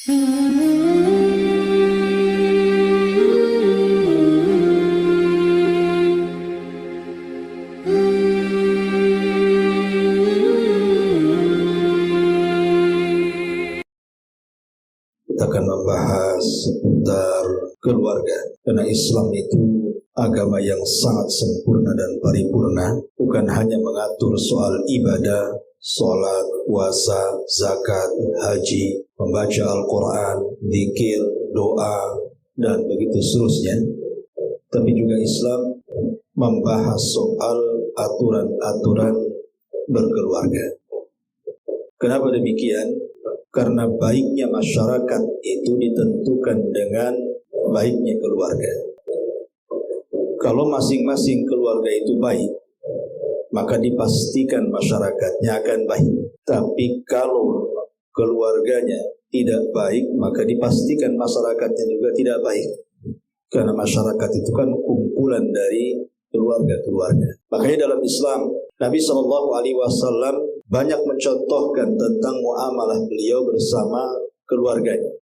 Kita akan membahas seputar keluarga, karena Islam itu agama yang sangat sempurna dan paripurna. Bukan hanya mengatur soal ibadah, sholat, puasa, zakat, haji, membaca Al-Quran, zikir, doa, dan begitu seterusnya. Tapi juga Islam membahas soal aturan-aturan berkeluarga. Kenapa demikian? Karena baiknya masyarakat itu ditentukan dengan baiknya keluarga. Kalau masing-masing keluarga itu baik, maka dipastikan masyarakatnya akan baik. Tapi kalau keluarganya tidak baik, maka dipastikan masyarakatnya juga tidak baik. Karena masyarakat itu kan kumpulan dari keluarga-keluarga. Makanya dalam Islam, Nabi SAW banyak mencontohkan tentang muamalah beliau bersama keluarganya.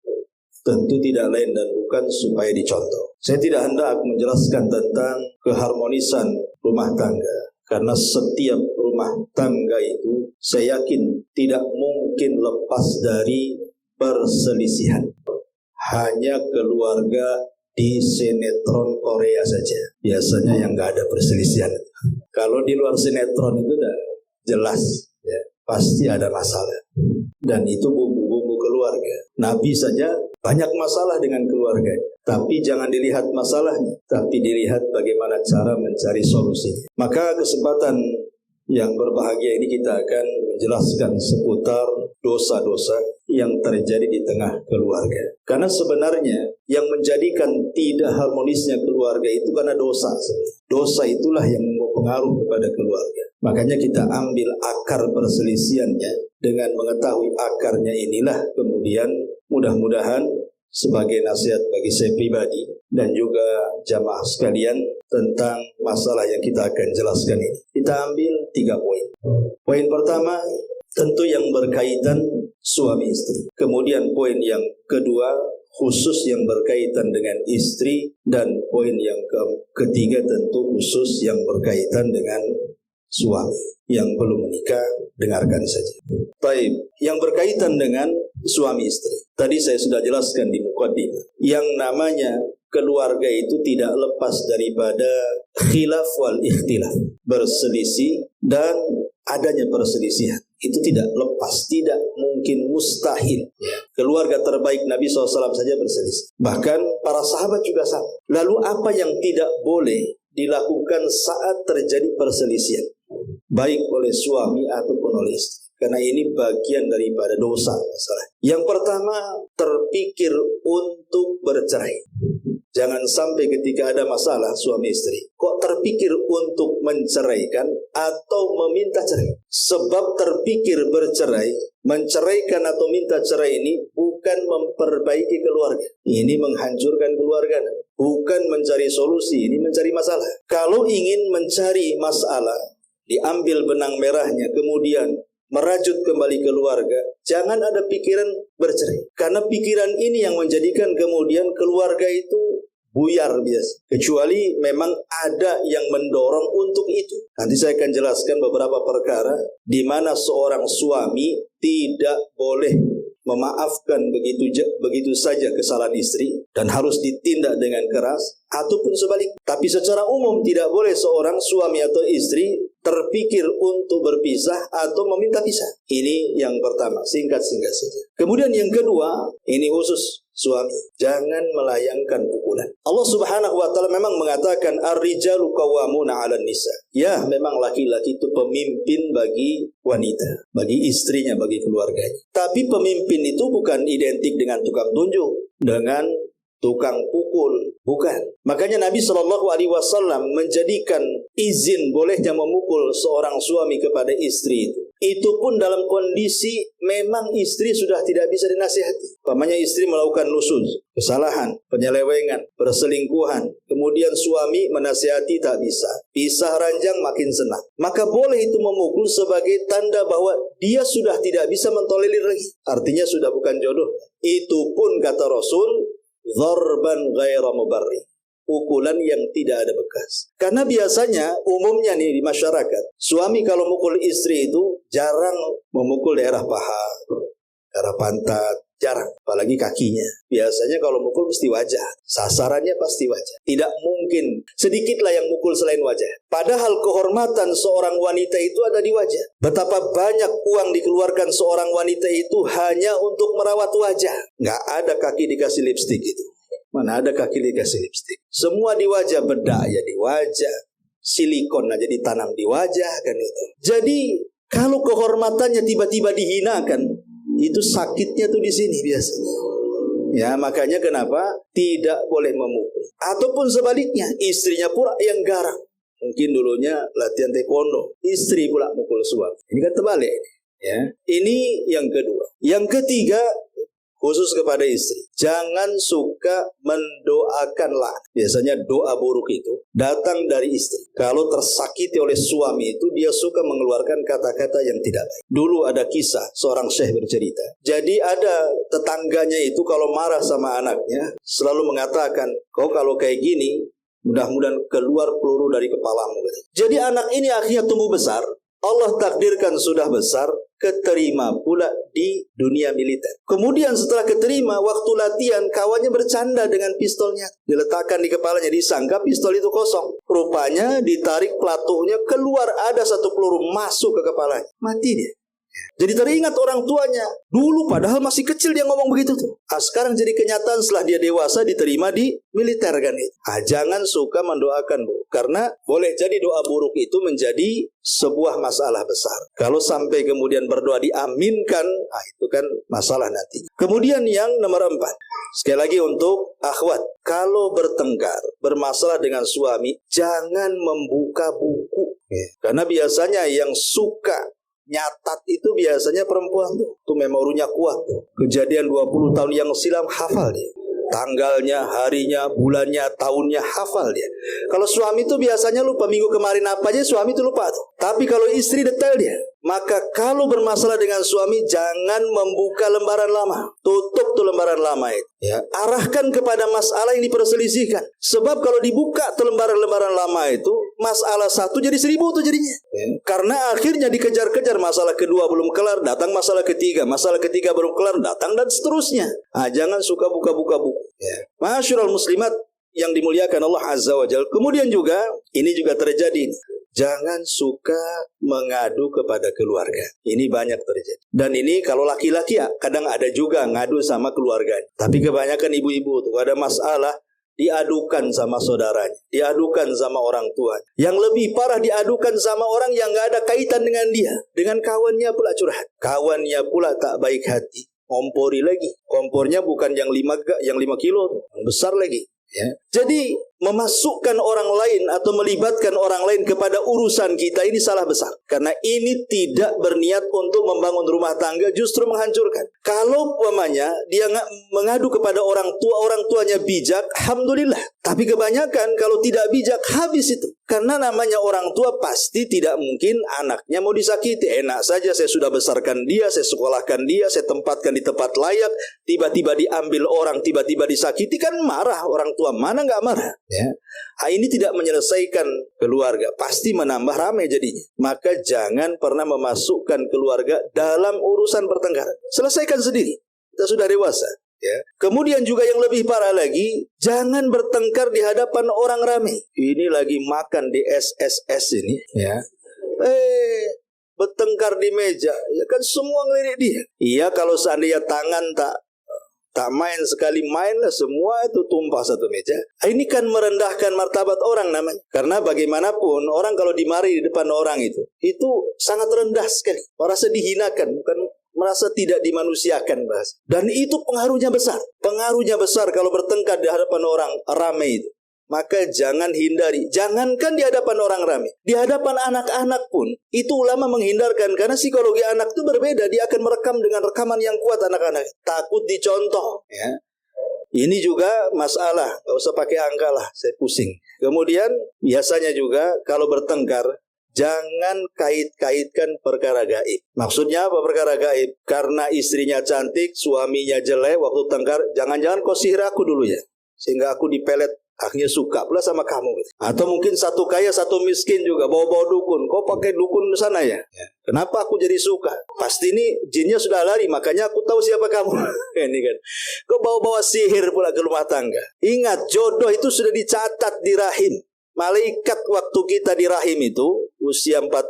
Tentu tidak lain dan bukan supaya dicontoh. Saya tidak hendak menjelaskan tentang keharmonisan rumah tangga, karena setiap rumah tangga itu saya yakin tidak mungkin lepas dari perselisihan. Hanya keluarga di sinetron Korea saja biasanya yang nggak ada perselisihan. Kalau di luar sinetron itu udah jelas ya, pasti ada masalah. Dan itu bumbu-bumbu keluarga. Nabi saja banyak masalah dengan keluarga. Tapi jangan dilihat masalahnya, tapi dilihat bagaimana cara mencari solusinya. Maka kesempatan yang berbahagia ini kita akan menjelaskan seputar dosa-dosa yang terjadi di tengah keluarga. Karena sebenarnya yang menjadikan tidak harmonisnya keluarga itu karena dosa. Dosa itulah yang mempengaruhi kepada keluarga. Makanya kita ambil akar perselisihannya. Dengan mengetahui akarnya inilah kemudian mudah-mudahan sebagai nasihat bagi saya pribadi dan juga jamaah sekalian tentang masalah yang kita akan jelaskan ini. Kita ambil 3 poin. Poin pertama tentu yang berkaitan suami istri. Kemudian poin yang kedua khusus yang berkaitan dengan istri, dan poin yang ketiga tentu khusus yang berkaitan dengan suami yang belum menikah. Dengarkan saja. Baik, yang berkaitan dengan suami istri. Tadi saya sudah jelaskan di muqaddimah. Yang namanya keluarga itu tidak lepas daripada khilaf wal ikhtilaf. Berselisih dan adanya perselisihan. Itu tidak lepas, tidak mungkin, mustahil. Keluarga terbaik Nabi SAW saja berselisih. Bahkan para sahabat juga sama. Lalu apa yang tidak boleh dilakukan saat terjadi perselisihan? Baik oleh suami ataupun oleh istri. Karena ini bagian daripada dosa masalah. Yang pertama, terpikir untuk bercerai. Jangan sampai ketika ada masalah suami istri, kok terpikir untuk menceraikan atau meminta cerai. Sebab terpikir bercerai, menceraikan atau minta cerai ini bukan memperbaiki keluarga. Ini menghancurkan keluarga. Bukan mencari solusi, ini mencari masalah. Kalau ingin mencari masalah, diambil benang merahnya, kemudian merajut kembali keluarga, jangan ada pikiran bercerai. Karena pikiran ini yang menjadikan kemudian keluarga itu buyar biasa. Kecuali memang ada yang mendorong untuk itu. Nanti saya akan jelaskan beberapa perkara di mana seorang suami tidak boleh memaafkan begitu saja kesalahan istri dan harus ditindak dengan keras, ataupun sebaliknya. Tapi secara umum tidak boleh seorang suami atau istri terpikir untuk berpisah atau meminta pisah. Ini yang pertama, singkat-singkat saja. Kemudian yang kedua, ini khusus suami, jangan melayangkan pukulan. Allah Subhanahu wa taala memang mengatakan ar-rijalu qawwamuna 'alan nisa. Ya, memang laki-laki itu pemimpin bagi wanita, bagi istrinya, bagi keluarganya. Tapi pemimpin itu bukan identik dengan tukang tunjuk, dengan tukang pukul, bukan. Makanya Nabi SAW menjadikan izin bolehnya memukul seorang suami kepada istri Itu pun dalam kondisi memang istri sudah tidak bisa dinasihati. Pamannya istri melakukan nusuz, kesalahan, penyelewengan, perselingkuhan. Kemudian suami menasihati tak bisa. Pisah ranjang makin senang. Maka boleh itu memukul sebagai tanda bahwa dia sudah tidak bisa mentolerir lagi. Artinya sudah bukan jodoh. Itu pun kata Rasul, dzarban ghaira mubarri. Pukulan yang tidak ada bekas. Karena biasanya umumnya nih di masyarakat, suami kalau mukul istri itu jarang memukul daerah paha, daerah pantat, jarang. Apalagi kakinya. Biasanya kalau mukul mesti wajah. Sasarannya pasti wajah. Tidak mungkin sedikitlah yang mukul selain wajah. Padahal kehormatan seorang wanita itu ada di wajah. Betapa banyak uang dikeluarkan seorang wanita itu hanya untuk merawat wajah. Nggak ada kaki dikasih lipstik itu. Mana ada kaki dikasih lipstik. Semua di wajah, bedak ya di wajah, silikon aja ditanam di wajah kan itu. Jadi kalau kehormatannya tiba-tiba dihinakan, itu sakitnya tuh di sini biasanya. Ya makanya kenapa tidak boleh memukul. Ataupun sebaliknya, istrinya pula yang garang. Mungkin dulunya latihan taekwondo, istri pula mukul suami. Ini kan terbalik. Ya, ini yang kedua. Yang ketiga, khusus kepada istri, jangan suka mendoakan laknat. Biasanya doa buruk itu datang dari istri. Kalau tersakiti oleh suami itu, dia suka mengeluarkan kata-kata yang tidak baik. Dulu ada kisah, seorang syekh bercerita. Jadi ada tetangganya itu kalau marah sama anaknya, selalu mengatakan, kau kalau kayak gini, mudah-mudahan keluar peluru dari kepalamu. Jadi anak ini akhirnya tumbuh besar, Allah takdirkan sudah besar, keterima pula di dunia militer. Kemudian setelah keterima, waktu latihan, kawannya bercanda dengan pistolnya. Diletakkan di kepalanya, disangka pistol itu kosong. Rupanya ditarik pelatuhnya, keluar ada satu peluru masuk ke kepalanya. Mati dia. Jadi teringat orang tuanya. Dulu padahal masih kecil dia ngomong begitu tuh. Sekarang jadi kenyataan setelah dia dewasa diterima di militer kan itu. Jangan suka mendoakan bu. Karena boleh jadi doa buruk itu menjadi sebuah masalah besar. Kalau sampai kemudian berdoa diaminkan, itu kan masalah nanti. Kemudian yang nomor 4. Sekali lagi untuk akhwat. Kalau bertengkar, bermasalah dengan suami, jangan membuka buku. Karena biasanya yang suka nyatat itu biasanya perempuan tuh. Itu memorinya kuat tuh. Kejadian 20 tahun yang silam hafal dia. Tanggalnya, harinya, bulannya, tahunnya hafal dia. Kalau suami itu biasanya lupa, minggu kemarin apa aja suami itu lupa tuh. Tapi kalau istri detail dia. Maka kalau bermasalah dengan suami, jangan membuka lembaran lama. Tutup tuh lembaran lama itu. Ya. Arahkan kepada masalah yang diperselisihkan. Sebab kalau dibuka tuh lembaran-lembaran lama itu, masalah satu jadi 1000 tuh jadinya. Ya. Karena akhirnya dikejar-kejar, masalah kedua belum kelar, datang masalah ketiga belum kelar, datang dan seterusnya. Jangan suka buka-buka buku. Ya. Masyarul muslimat yang dimuliakan Allah Azza wa Jalla. Kemudian juga, ini juga terjadi nih. Jangan suka mengadu kepada keluarga. Ini banyak terjadi. Dan ini kalau laki-laki ya, kadang ada juga ngadu sama keluarganya. Tapi kebanyakan ibu-ibu tuh ada masalah, diadukan sama saudaranya, diadukan sama orang tua. Yang lebih parah diadukan sama orang yang gak ada kaitan dengan dia. Dengan kawannya pula curhat. Kawannya pula tak baik hati. Ngompori lagi. Kompornya bukan yang 5 kilo, yang besar lagi. Ya. Jadi memasukkan orang lain atau melibatkan orang lain kepada urusan kita ini salah besar. Karena ini tidak berniat untuk membangun rumah tangga, justru menghancurkan. Kalau umpamanya dia mengadu kepada orang tuanya bijak, alhamdulillah. Tapi kebanyakan kalau tidak bijak, habis itu. Karena namanya orang tua pasti tidak mungkin anaknya mau disakiti. Enak saja saya sudah besarkan dia, saya sekolahkan dia, saya tempatkan di tempat layak, tiba-tiba diambil orang, tiba-tiba disakiti, kan marah orang tua. Mana nggak marah? Ya. Ini tidak menyelesaikan keluarga, pasti menambah ramai jadinya. Maka jangan pernah memasukkan keluarga dalam urusan pertengkaran. Selesaikan sendiri. Kita sudah dewasa. Ya. Kemudian juga yang lebih parah lagi, jangan bertengkar di hadapan orang ramai. Ini lagi makan di SSS ini. Ya. Bertengkar di meja, ya kan semua ngelirik dia. Iya kalau seandainya tangan tak main sekali main lah semua itu tumpah satu meja. Ini kan merendahkan martabat orang namanya. Karena bagaimanapun orang kalau dimarahi di depan orang itu sangat rendah sekali. Merasa dihinakan, bukan merasa tidak dimanusiakan bahas. Dan itu pengaruhnya besar. Pengaruhnya besar kalau bertengkar di hadapan orang ramai itu. Maka jangan hindari. Jangankan di hadapan orang ramai, di hadapan anak-anak pun itu ulama menghindarkan, karena psikologi anak itu berbeda. Dia akan merekam dengan rekaman yang kuat anak-anak. Takut dicontoh. Ya. Ini juga masalah. Gak usah pakai angka lah, saya pusing. Kemudian biasanya juga kalau bertengkar, jangan kait-kaitkan perkara gaib. Maksudnya apa perkara gaib? Karena istrinya cantik, suaminya jelek, waktu tengkar, jangan-jangan kau sihir aku dulu ya, sehingga aku dipelet, akhirnya suka pula sama kamu. Atau mungkin satu kaya satu miskin juga, bawa-bawa dukun. Kau pakai dukun di sana ya? Kenapa aku jadi suka? Pasti ini jinnya sudah lari, makanya aku tahu siapa kamu. Ini kan. Kau bawa-bawa sihir pula ke rumah tangga. Ingat, jodoh itu sudah dicatat di rahim. Malaikat waktu kita di rahim itu usia 40,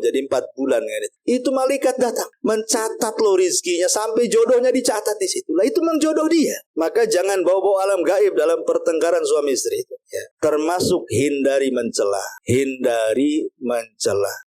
jadi 4 bulan kan? Itu malaikat datang mencatat lo rizkinya, sampai jodohnya dicatat di situ. Lah itu memang jodoh dia. Maka jangan bawa-bawa alam gaib dalam pertengkaran suami istri itu. Ya. Termasuk hindari mencela.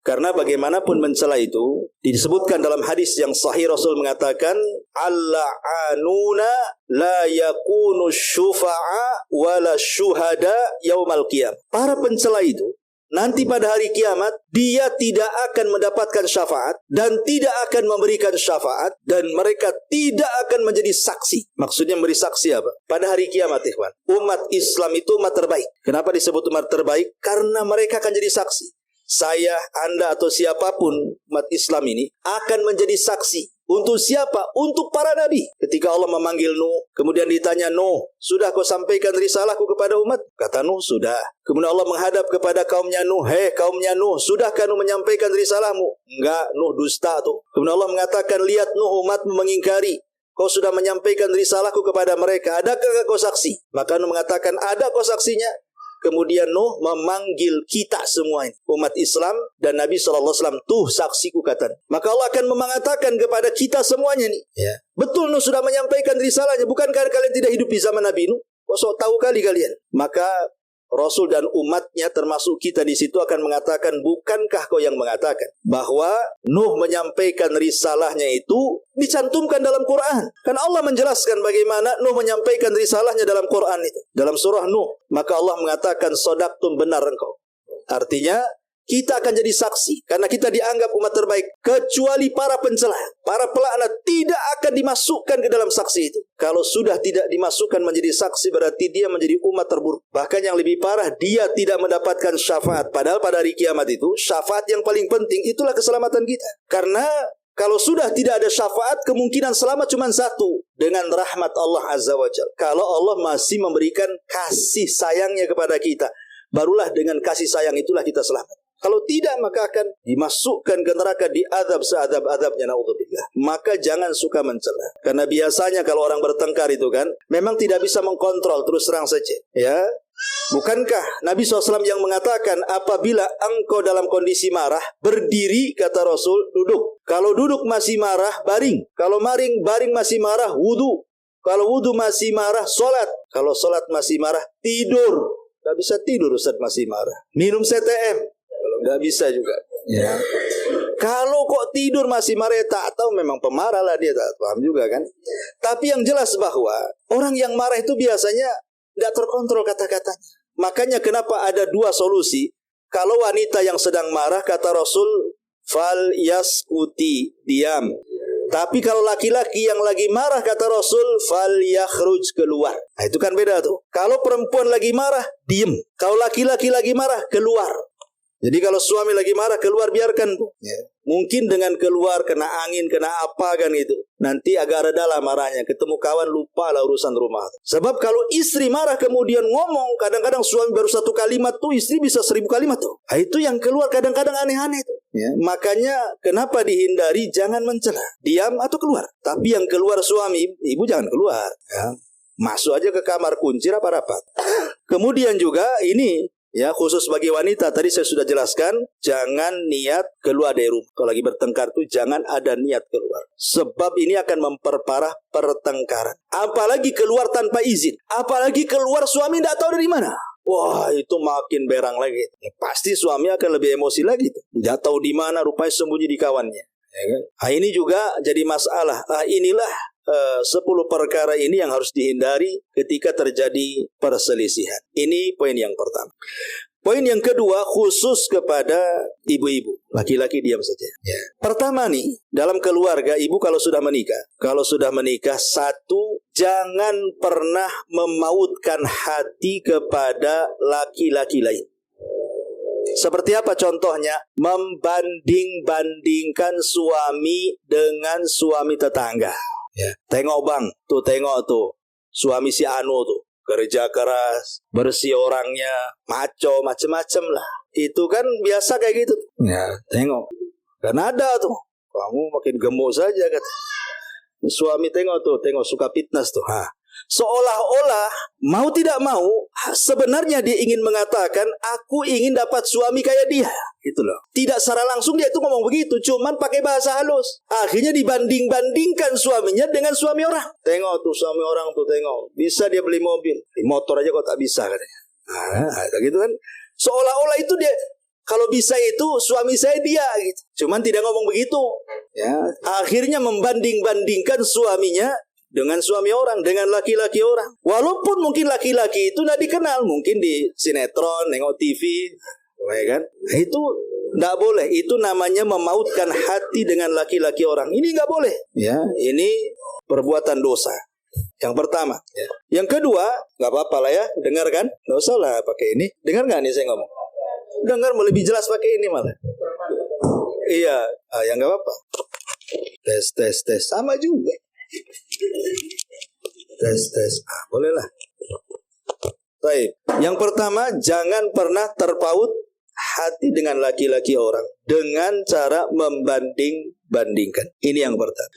Karena bagaimanapun mencela itu disebutkan dalam hadis yang sahih, Rasul mengatakan, Al-la'anuna la yakunu syufa'a wala syuhada yaumal qiyam. Para pencela itu nanti pada hari kiamat, dia tidak akan mendapatkan syafaat dan tidak akan memberikan syafaat, dan mereka tidak akan menjadi saksi. Maksudnya memberi saksi apa? Pada hari kiamat, ikhwan, umat Islam itu umat terbaik. Kenapa disebut umat terbaik? Karena mereka akan jadi saksi. Saya, Anda, atau siapapun umat Islam ini akan menjadi saksi. Untuk siapa? Untuk para nabi. Ketika Allah memanggil Nuh, kemudian ditanya, Nuh, sudah kau sampaikan risalahku kepada umat? Kata Nuh, sudah. Kemudian Allah menghadap kepada kaumnya Nuh, hei kaumnya Nuh, sudahkah Nuh menyampaikan risalahmu? Enggak, Nuh dusta tuh. Kemudian Allah mengatakan, lihat Nuh, umatmu mengingkari. Kau sudah menyampaikan risalahku kepada mereka. Adakah kau saksi? Maka Nuh mengatakan, ada kau saksinya. Kemudian Nuh memanggil kita semua ini, umat Islam dan Nabi SAW, tuh saksiku kata. Maka Allah akan mengatakan kepada kita semuanya nih, ya, betul Nuh sudah menyampaikan risalahnya. Bukankah kalian tidak hidup di zaman Nabi Nuh? Kok sok tahu kali kalian? Maka Rasul dan umatnya termasuk kita di situ akan mengatakan, bukankah kau yang mengatakan bahwa Nuh menyampaikan risalahnya itu dicantumkan dalam Quran? Kan Allah menjelaskan bagaimana Nuh menyampaikan risalahnya dalam Quran itu, dalam surah Nuh. Maka Allah mengatakan, sodaqtum, benar engkau. Artinya kita akan jadi saksi karena kita dianggap umat terbaik, kecuali para pencela, para pelaknat tidak akan dimasukkan ke dalam saksi itu. Kalau sudah tidak dimasukkan menjadi saksi, berarti dia menjadi umat terburuk. Bahkan yang lebih parah, dia tidak mendapatkan syafaat. Padahal pada hari kiamat itu syafaat yang paling penting, itulah keselamatan kita. Karena kalau sudah tidak ada syafaat, kemungkinan selamat cuma satu, dengan rahmat Allah Azza wa Jalla. Kalau Allah masih memberikan kasih sayangnya kepada kita, barulah dengan kasih sayang itulah kita selamat. Kalau tidak, maka akan dimasukkan ke neraka, diazab seazab-azabnya, naudzubillah. Maka jangan suka mencela. Karena biasanya kalau orang bertengkar itu kan, memang tidak bisa mengkontrol, terus terang saja. Ya, bukankah Nabi SAW yang mengatakan, apabila engkau dalam kondisi marah, berdiri, kata Rasul, duduk. Kalau duduk masih marah, baring. Kalau baring masih marah, wudu. Kalau wudu masih marah, solat. Kalau solat masih marah, tidur. Gak bisa tidur Ustaz masih marah. Minum CTM. Nggak bisa juga. Ya. Kalau kok tidur masih marah, tak tahu memang pemarah lah dia, tak paham juga kan. Tapi yang jelas bahwa orang yang marah itu biasanya nggak terkontrol kata-katanya. Makanya kenapa ada dua solusi. Kalau wanita yang sedang marah, kata Rasul, fal yaskuti, diam. Tapi kalau laki-laki yang lagi marah, kata Rasul, fal yakhruj, keluar. Nah, itu kan beda tuh. Kalau perempuan lagi marah, diem. Kalau laki-laki lagi marah, keluar. Jadi kalau suami lagi marah, keluar, biarkan. Ya. Mungkin dengan keluar, kena angin, kena apa kan itu. Nanti agak reda lah marahnya. Ketemu kawan, lupa lah urusan rumah. Sebab kalau istri marah kemudian ngomong, kadang-kadang suami baru 1 kalimat tuh, istri bisa 1000 kalimat tuh. Nah, itu yang keluar kadang-kadang aneh-aneh tuh. Ya. Makanya kenapa dihindari, jangan mencela. Diam atau keluar. Tapi yang keluar suami, ibu jangan keluar. Ya. Masuk aja ke kamar, kunci rapat-rapat. Kemudian juga ini, ya, khusus bagi wanita, tadi saya sudah jelaskan, jangan niat keluar dari rumah. Kalau lagi bertengkar tuh jangan ada niat keluar. Sebab ini akan memperparah pertengkaran. Apalagi keluar tanpa izin. Apalagi keluar suami tidak tahu dari mana. Wah, itu makin berang lagi. Ya, pasti suami akan lebih emosi lagi. Tidak tahu di mana, rupanya sembunyi di kawannya. Ya kan? Nah, ini juga jadi masalah. Inilah 10 perkara ini yang harus dihindari ketika terjadi perselisihan. Ini poin yang pertama. Poin yang kedua khusus kepada ibu-ibu. Laki-laki diam saja. Ya. Pertama nih, dalam keluarga ibu kalau sudah menikah, satu, jangan pernah memautkan hati kepada laki-laki lain. Seperti apa contohnya? Membanding-bandingkan suami dengan suami tetangga. Ya. Tengok bang, tengok suami si Anu kerja keras, bersih orangnya, maco, macem-macem lah. Itu kan biasa kayak gitu. Ya, tengok. Kan ada kamu makin gemuk saja kata. Suami tengok suka fitness seolah-olah mau tidak mau sebenarnya dia ingin mengatakan aku ingin dapat suami kayak dia gitu loh. Tidak secara langsung dia itu ngomong begitu, cuman pakai bahasa halus. Akhirnya dibanding-bandingkan suaminya dengan suami orang. Tengok suami orang tengok, bisa dia beli mobil, motor aja kok tak bisa katanya. Gitu kan. Seolah-olah itu dia kalau bisa itu suami saya dia gitu. Cuman tidak ngomong begitu. Ya, akhirnya membanding-bandingkan suaminya dengan suami orang, dengan laki-laki orang. Walaupun mungkin laki-laki itu tidak dikenal, mungkin di sinetron, nengok TV, ya kan? Itu tidak boleh. Itu namanya memautkan hati dengan laki-laki orang. Ini nggak boleh. Ya, ini perbuatan dosa. Yang pertama. Ya. Yang kedua, nggak apa-apa lah ya, dengarkan. Nggak usah lah pakai ini. Dengar nggak nih saya ngomong? Dengar, mau lebih jelas pakai ini malah. Iya, ya nggak apa-apa. Tes, sama juga. Tes. Bolehlah. Baik. Yang pertama, jangan pernah terpaut hati dengan laki-laki orang dengan cara membanding-bandingkan. Ini yang pertama.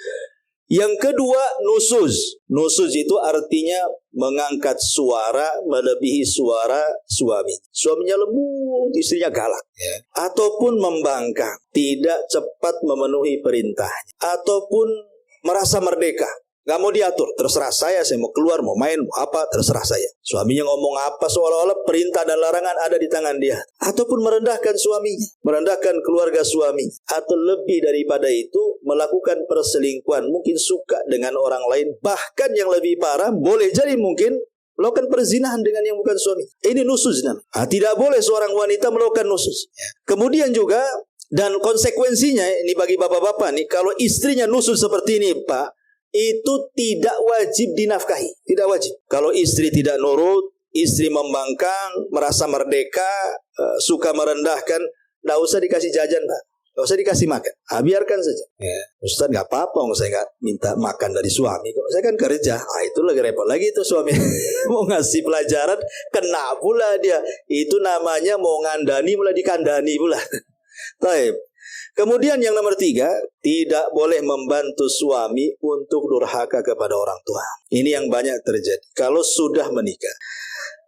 Yang kedua, nusuz. Nusuz itu artinya mengangkat suara melebihi suara suami. Suaminya lembut, istrinya galak. Ya. Ataupun membangkang, tidak cepat memenuhi perintahnya. Ataupun merasa merdeka, gak mau diatur, terserah saya mau keluar, mau main, mau apa, terserah saya. Suaminya ngomong apa seolah-olah perintah dan larangan ada di tangan dia. Ataupun merendahkan suaminya, merendahkan keluarga suami. Atau lebih daripada itu, melakukan perselingkuhan, mungkin suka dengan orang lain. Bahkan yang lebih parah, boleh jadi mungkin melakukan perzinahan dengan yang bukan suami. Ini nusuz. Tidak boleh seorang wanita melakukan nusuz. Kemudian juga, dan konsekuensinya ini bagi bapak-bapak nih, kalau istrinya nusuz seperti ini Pak, itu tidak wajib dinafkahi, tidak wajib. Kalau istri tidak nurut, istri membangkang, merasa merdeka, suka merendahkan, tidak usah dikasih jajan Pak, tidak usah dikasih makan, biarkan saja. Ya. Ustaz nggak apa-apa, saya nggak minta makan dari suami, kok saya kan kerja. Itu lagi repot lagi itu suami. Mau ngasih pelajaran, kena pula dia. Itu namanya mau ngandani mulai dikandani pula. Taib. Kemudian yang nomor 3, tidak boleh membantu suami untuk durhaka kepada orang tua. Ini yang banyak terjadi kalau sudah menikah.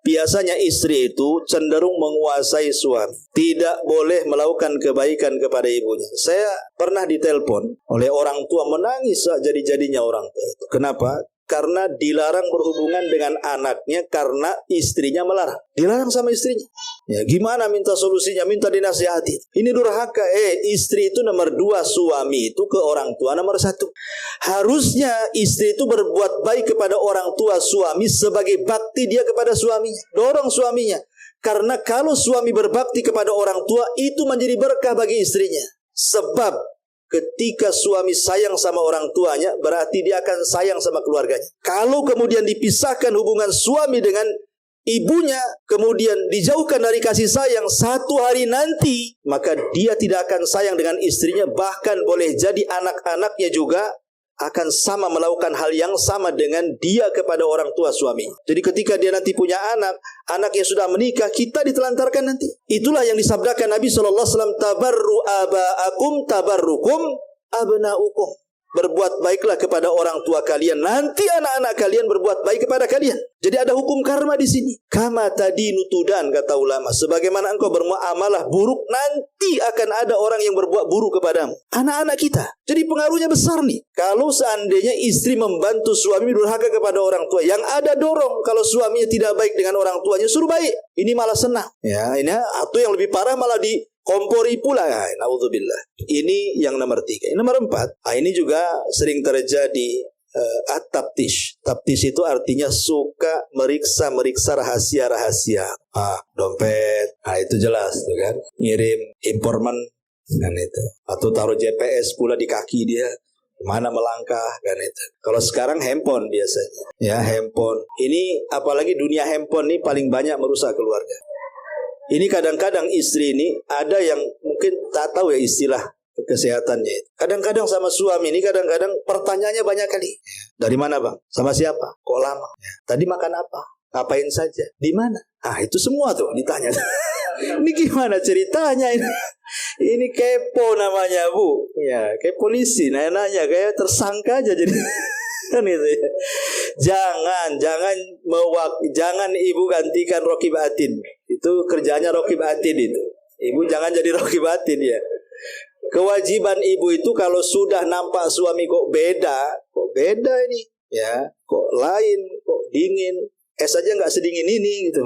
Biasanya istri itu cenderung menguasai suami. Tidak boleh melakukan kebaikan kepada ibunya. Saya pernah ditelepon oleh orang tua menangis jadi-jadinya orang tua itu. Kenapa? Karena dilarang berhubungan dengan anaknya karena istrinya melarang. Dilarang sama istrinya. Ya, gimana minta solusinya? Minta dinasihati. Ini durhaka. Istri itu nomor 2, suami itu ke orang tua nomor 1. Harusnya istri itu berbuat baik kepada orang tua suami sebagai bakti dia kepada suaminya. Dorong suaminya. Karena kalau suami berbakti kepada orang tua, itu menjadi berkah bagi istrinya. Sebab ketika suami sayang sama orang tuanya, berarti dia akan sayang sama keluarganya. Kalau kemudian dipisahkan hubungan suami dengan ibunya, kemudian dijauhkan dari kasih sayang, satu hari nanti, maka dia tidak akan sayang dengan istrinya. Bahkan boleh jadi anak-anaknya juga akan sama melakukan hal yang sama dengan dia kepada orang tua suami. Jadi ketika dia nanti punya anak, anaknya sudah menikah, kita ditelantarkan nanti. Itulah yang disabdakan Nabi SAW, tabarru aba'akum tabarrukum abna'ukum. Berbuat baiklah kepada orang tua kalian, nanti anak-anak kalian berbuat baik kepada kalian. Jadi ada hukum karma di sini. Kama tadinu tudan, kata ulama. Sebagaimana engkau bermuamalah buruk, nanti akan ada orang yang berbuat buruk kepadamu. Anak-anak kita. Jadi pengaruhnya besar nih. Kalau seandainya istri membantu suami durhaka kepada orang tua, yang ada dorong kalau suaminya tidak baik dengan orang tuanya, suruh baik. Ini malah senang. Ya, ini atau yang lebih parah malah di kompori pula. Naudzubillah. Ini yang nomor 3. Yang nomor 4, ini juga sering terjadi at-taftish. Taftish itu artinya suka meriksa rahasia-rahasia. Dompet, itu jelas tuh kan. Ngirim informan kan itu. Atau taruh GPS pula di kaki dia, mana melangkah kan itu. Kalau sekarang handphone biasanya. Ya, handphone. Ini apalagi dunia handphone ini paling banyak merusak keluarga. Ini kadang-kadang istri ini ada yang mungkin tak tahu ya istilah kesehatannya. Kadang-kadang sama suami ini kadang-kadang pertanyaannya banyak kali. Dari mana bang? Sama siapa? Kok lama? Tadi makan apa? Ngapain saja? Di mana? Itu semua tuh ditanya. Ini gimana ceritanya ini? Ini kepo namanya bu. Ya, kayak polisi nanya kayak tersangka aja jadi. Kan itu ya. Jangan ibu gantikan Raqib Atid. Itu kerjanya Raqib Atid itu. Ibu jangan jadi Raqib Atid ya. Kewajiban ibu itu kalau sudah nampak suami kok beda ini ya, kok lain, kok dingin, es aja nggak sedingin ini gitu.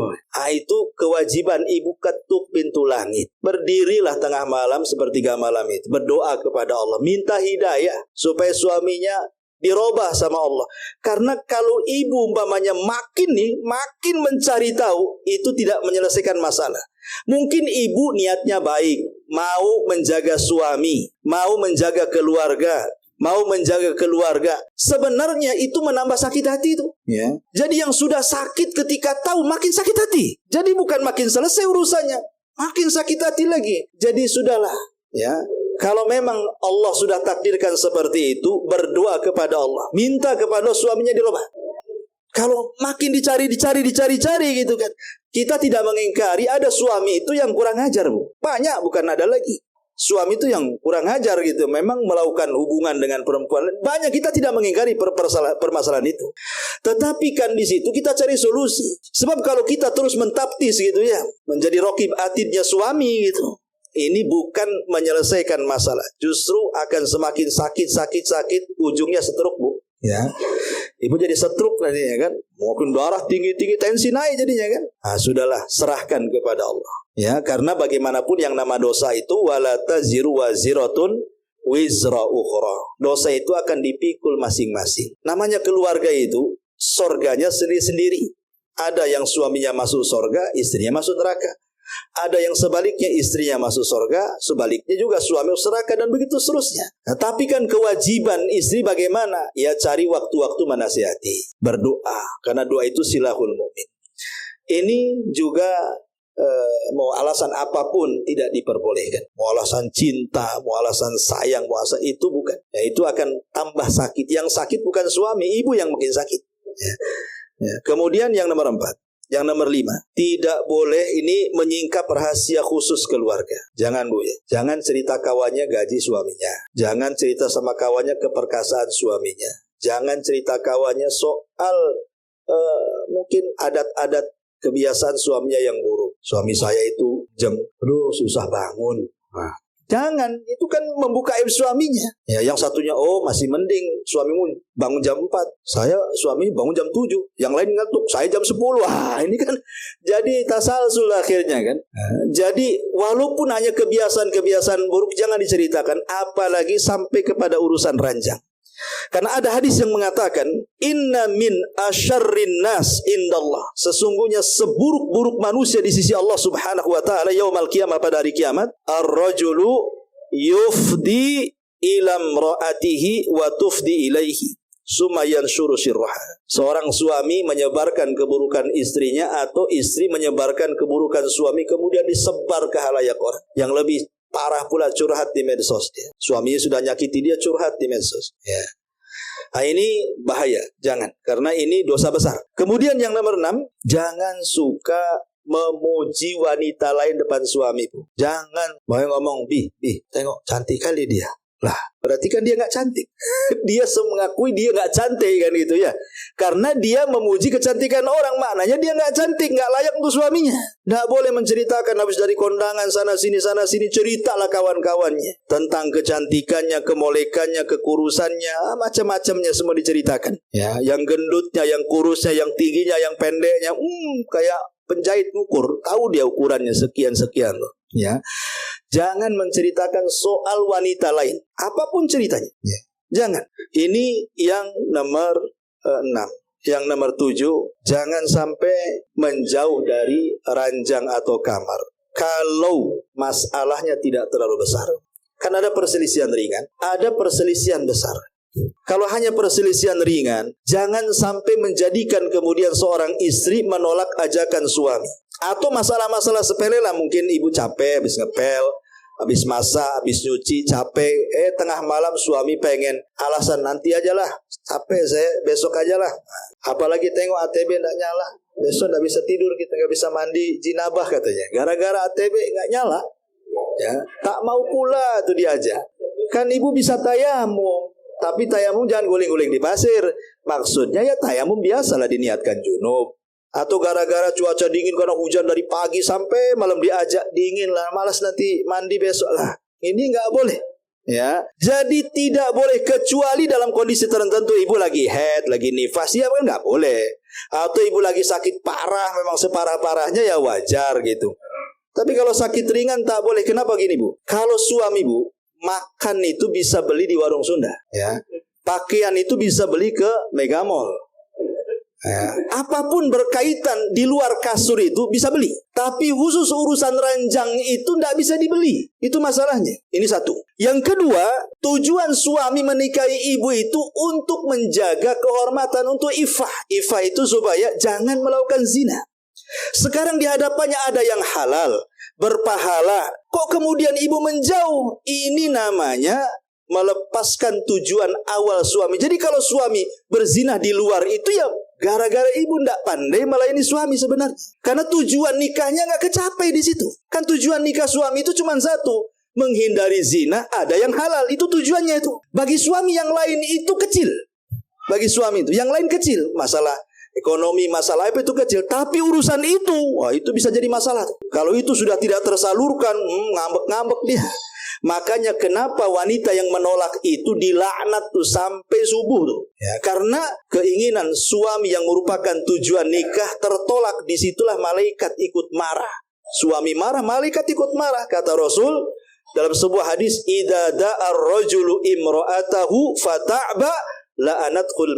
Itu kewajiban ibu, ketuk pintu langit, berdirilah tengah malam sepertiga malam itu, berdoa kepada Allah, minta hidayah supaya suaminya dirubah sama Allah. Karena kalau ibu umpamanya makin mencari tahu, itu tidak menyelesaikan masalah. Mungkin ibu niatnya baik, mau menjaga suami, mau menjaga keluarga, sebenarnya itu menambah sakit hati itu. Ya. Jadi yang sudah sakit ketika tahu makin sakit hati. Jadi bukan makin selesai urusannya, makin sakit hati lagi. Jadi sudahlah, ya. Kalau memang Allah sudah takdirkan seperti itu, berdoa kepada Allah, minta kepada suaminya dirubah. Kalau makin dicari gitu kan. Kita tidak mengingkari ada suami itu yang kurang ajar, Bu. Banyak, bukan ada lagi. Suami itu yang kurang ajar gitu, memang melakukan hubungan dengan perempuan. Banyak, kita tidak mengingkari permasalahan itu. Tetapi kan di situ kita cari solusi. Sebab kalau kita terus mentaptis gitu ya, menjadi Raqib Atidnya suami gitu, ini bukan menyelesaikan masalah. Justru akan semakin sakit, ujungnya stroke, Bu. Ya, ibu jadi stroke nanti ya kan, mungkin darah tinggi, tensi naik jadinya kan. Sudahlah, serahkan kepada Allah. Ya, karena bagaimanapun yang nama dosa itu wala taziru waziratun wizra ukhra. Dosa itu akan dipikul masing-masing. Namanya keluarga itu sorganya sendiri-sendiri. Ada yang suaminya masuk sorga, istrinya masuk neraka. Ada yang sebaliknya, istrinya masuk surga, sebaliknya juga suami masuk neraka, dan begitu seterusnya. Nah, tapi kan kewajiban istri bagaimana? Ya cari waktu-waktu menasihati, berdoa, karena doa itu silahul mu'min. Ini juga mau alasan apapun tidak diperbolehkan. Mau alasan cinta, mau alasan sayang, mau alasan itu bukan. Ya, itu akan tambah sakit. Yang sakit bukan suami, ibu yang makin sakit. Ya. Kemudian yang nomor 4. Yang nomor 5, tidak boleh ini menyingkap rahasia khusus keluarga. Jangan, Bu ya. Jangan cerita kawannya gaji suaminya. Jangan cerita sama kawannya keperkasaan suaminya. Jangan cerita kawannya soal mungkin adat-adat kebiasaan suaminya yang buruk. Suami saya itu susah bangun. Jangan, itu kan membuka aib suaminya. Ya, yang satunya, masih mending suamimu bangun jam 4. Saya suami bangun jam 7. Yang lain ngantuk, saya jam 10. Ini kan jadi tasalsul akhirnya kan. Jadi walaupun hanya kebiasaan-kebiasaan buruk jangan diceritakan, apalagi sampai kepada urusan ranjang. Karena ada hadis yang mengatakan, inna min asyarrin nas indallah. Sesungguhnya seburuk-buruk manusia di sisi Allah Subhanahu wa taala yaumul qiyamah, pada hari kiamat, ar-rajulu yufdi ila imraatihi wa tufdi ilaihi summa yanshuru sirraha. Seorang suami menyebarkan keburukan istrinya, atau istri menyebarkan keburukan suami kemudian disebar ke halayak orang. Yang lebih parah pula curhat di medsos dia. Suaminya sudah nyakiti dia, curhat di medsos. Ya. Ini bahaya, jangan. Karena ini dosa besar. Kemudian yang nomor 6, jangan suka memuji wanita lain depan suamimu. Jangan mau ngomong, Bi, tengok cantik kali dia. Lah, berarti kan dia nggak cantik. Dia mengakui dia nggak cantik kan gitu ya. Karena dia memuji kecantikan orang, maknanya dia nggak cantik, nggak layak untuk suaminya. Nggak boleh menceritakan habis dari kondangan sana sini, ceritalah kawan-kawannya tentang kecantikannya, kemolekannya, kekurusannya, macam-macamnya semua diceritakan. Ya, yang gendutnya, yang kurusnya, yang tingginya, yang pendeknya, kayak penjahit ukur, tahu dia ukurannya sekian loh. Ya, jangan menceritakan soal wanita lain, apapun ceritanya. Jangan. Ini yang nomor 6. Yang nomor 7, jangan sampai menjauh dari ranjang atau kamar kalau masalahnya tidak terlalu besar. Kan ada perselisihan ringan, ada perselisihan besar. Kalau hanya perselisihan ringan, jangan sampai menjadikan kemudian seorang istri menolak ajakan suami. Atau masalah-masalah sepele lah, mungkin ibu capek habis ngepel, habis masak, habis nyuci, capek. Tengah malam suami pengen, alasan nanti aja lah, capek saya, besok aja lah. Apalagi tengok ATB nggak nyala, besok nggak bisa tidur, kita nggak bisa mandi jinabah katanya. Gara-gara ATB nggak nyala, ya tak mau pula tuh diajak. Kan ibu bisa tayamum, tapi tayamum jangan guling-guling di pasir. Maksudnya ya tayamum biasalah diniatkan junub. Atau gara-gara cuaca dingin karena hujan dari pagi sampai malam diajak dingin lah, malas nanti mandi besok lah. Ini nggak boleh. Ya, jadi tidak boleh kecuali dalam kondisi tertentu. Ibu lagi haid, lagi nifas, ya kan nggak boleh. Atau ibu lagi sakit parah, memang separah-parahnya ya wajar gitu. Tapi kalau sakit ringan tak boleh. Kenapa gini bu? Kalau suami bu, makan itu bisa beli di warung Sunda, ya. Pakaian itu bisa beli ke Megamall. Ya. Apapun berkaitan di luar kasur itu bisa beli. Tapi khusus urusan ranjang itu tidak bisa dibeli. Itu masalahnya. Ini satu. Yang kedua, tujuan suami menikahi ibu itu untuk menjaga kehormatan, untuk ifah. Ifah itu supaya jangan melakukan zina. Sekarang di hadapannya ada yang halal, berpahala. Kok kemudian ibu menjauh? Ini namanya melepaskan tujuan awal suami. Jadi kalau suami berzina di luar itu ya gara-gara ibu ndak pandai melayani suami sebenarnya. Karena tujuan nikahnya nggak kecapai di situ. Kan tujuan nikah suami itu cuma satu, menghindari zina, ada yang halal. Itu tujuannya itu. Bagi suami yang lain itu kecil. Bagi suami itu yang lain kecil. Masalah ekonomi, masalah apa itu kecil. Tapi urusan itu, wah itu bisa jadi masalah. Kalau itu sudah tidak tersalurkan, ngambek-ngambek dia. Makanya kenapa wanita yang menolak itu dilaknat tuh sampai subuh tuh. Ya, karena keinginan suami yang merupakan tujuan nikah tertolak, disitulah malaikat ikut marah. Suami marah, malaikat ikut marah. Kata Rasul dalam sebuah hadis, idza da'a ar-rajulu imra'atahu fata'ba la'anathul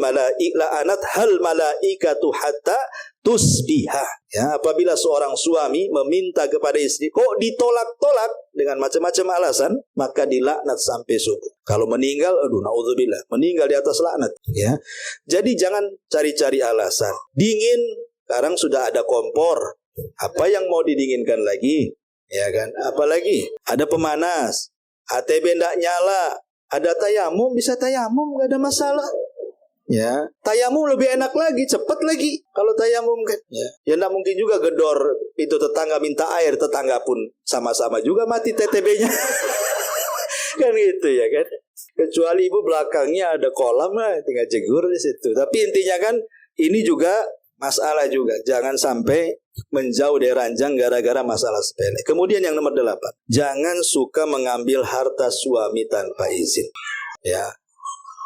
malaikatu hatta tusbiha. Ya, apabila seorang suami meminta kepada istri kok ditolak-tolak dengan macam-macam alasan, maka dilaknat sampai subuh. Kalau meninggal, aduh naudzubillah, meninggal di atas laknat, ya. Jadi jangan cari-cari alasan. Dingin, sekarang sudah ada kompor. Apa yang mau didinginkan lagi? Ya kan? Apalagi ada pemanas, ATB ndak nyala, ada tayamum, bisa tayamum, nggak ada masalah. Ya, tayamum lebih enak lagi, cepat lagi kalau tayamum kan. Ya enggak mungkin juga gedor pintu tetangga minta air, tetangga pun sama-sama juga mati TTB-nya. Kan gitu ya kan. Kecuali ibu belakangnya ada kolam lah, tinggal jegur di situ. Tapi intinya kan ini juga masalah juga. Jangan sampai menjauh dari ranjang gara-gara masalah sepele. Kemudian yang nomor 8, jangan suka mengambil harta suami tanpa izin. Ya.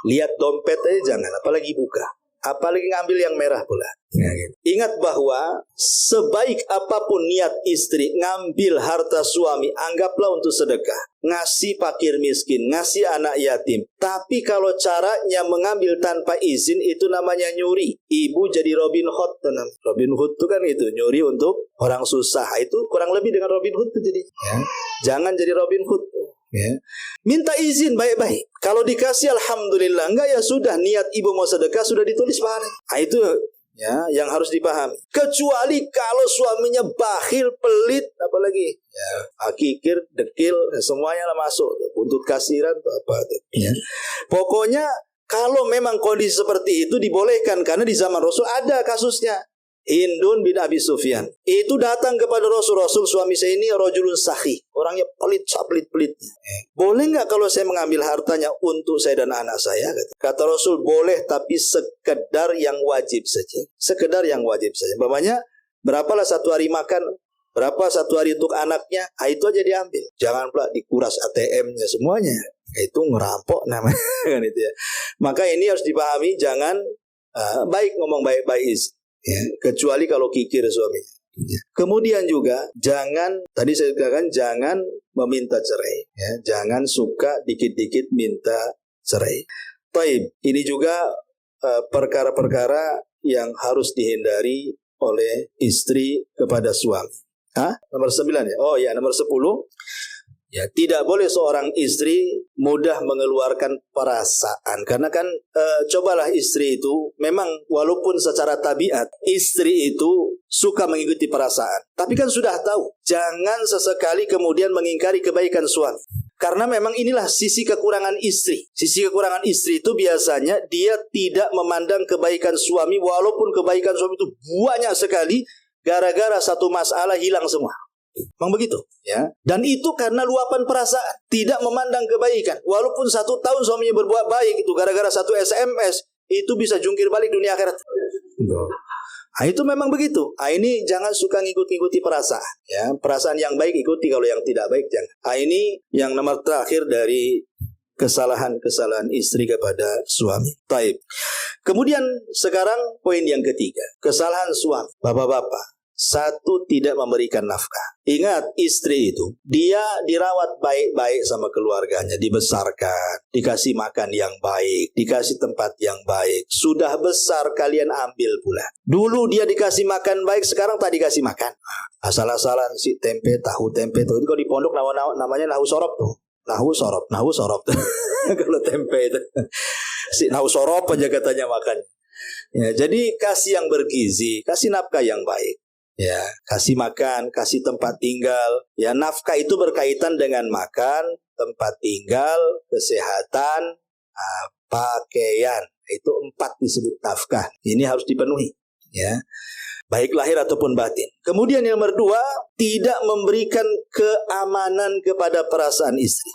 Lihat dompet aja jangan, apalagi buka. Apalagi ngambil yang merah pula. Ya, gitu. Ingat bahwa sebaik apapun niat istri ngambil harta suami, anggaplah untuk sedekah, ngasih fakir miskin, ngasih anak yatim. Tapi kalau caranya mengambil tanpa izin, itu namanya nyuri. Ibu jadi Robin Hood. Robin Hood itu kan itu, nyuri untuk orang susah. Itu kurang lebih dengan Robin Hood itu jadi. Ya. Jangan jadi Robin Hood. Ya. Minta izin baik-baik. Kalau dikasih alhamdulillah, enggak ya sudah, niat ibu mau sedekah sudah ditulis pahala. Nah, itu ya yang harus dipahami. Kecuali kalau suaminya bakhil, pelit, apalagi ya kikir, dekil, semuanya lah masuk. Buntut kasiran atau apa. Ya. Pokoknya kalau memang kondisi seperti itu dibolehkan, karena di zaman Rasul ada kasusnya. Hindun bin Abi Sufyan itu datang kepada Rasul, suami saya ini rajulun sakhi, orangnya pelit, pelit-pelitnya. Boleh nggak kalau saya mengambil hartanya untuk saya dan anak saya? Kata Rasul, boleh, tapi sekedar yang wajib saja. Sekedar yang wajib saja. Umpamanya, berapalah satu hari makan, berapa satu hari untuk anaknya, itu aja diambil. Jangan pula dikuras ATM-nya semuanya. Itu ngerampok namanya. Kan itu ya. Maka ini harus dipahami, jangan baik ngomong baik-baik. Ya, kecuali kalau kikir suaminya. Ya. Kemudian juga jangan, tadi saya katakan jangan meminta cerai. Ya, jangan suka dikit-dikit minta cerai. Taib, ini juga perkara-perkara yang harus dihindari oleh istri kepada suami. Nomor 9 ya. Oh ya, nomor 10. Ya, tidak boleh seorang istri mudah mengeluarkan perasaan. Karena kan cobalah istri itu, memang walaupun secara tabiat istri itu suka mengikuti perasaan, tapi kan sudah tahu, jangan sesekali kemudian mengingkari kebaikan suami. Karena memang inilah sisi kekurangan istri. Sisi kekurangan istri itu biasanya dia tidak memandang kebaikan suami, walaupun kebaikan suami itu banyak sekali, gara-gara satu masalah hilang semua. Memang begitu, ya. Dan itu karena luapan perasaan, tidak memandang kebaikan. Walaupun 1 tahun suaminya berbuat baik, itu gara-gara satu SMS, itu bisa jungkir balik dunia akhirat. Itu memang begitu. Ini jangan suka ngikut-ngikuti perasaan, ya. Perasaan yang baik ikuti, kalau yang tidak baik jangan. Ini yang nomor terakhir dari kesalahan-kesalahan istri kepada suami. Taib. Kemudian sekarang poin yang ketiga, kesalahan suami. Bapak-bapak, 1, tidak memberikan nafkah. Ingat, istri itu dia dirawat baik-baik sama keluarganya, dibesarkan, dikasih makan yang baik, dikasih tempat yang baik. Sudah besar kalian ambil pula. Dulu dia dikasih makan baik, sekarang tak dikasih makan. Asal-asalan si tempe, tahu tempe tuh. Itu kalau di pondok namanya nahu sorop tuh. Nahu sorop. Kalau tempe itu si nahu sorop aja katanya makan. Ya, jadi kasih yang bergizi, kasih nafkah yang baik. Ya, kasih makan, kasih tempat tinggal. Ya, nafkah itu berkaitan dengan makan, tempat tinggal, kesehatan, pakaian. Itu 4 disebut nafkah. Ini harus dipenuhi, ya. Baik lahir ataupun batin. Kemudian yang nomor 2, tidak memberikan keamanan kepada perasaan istri.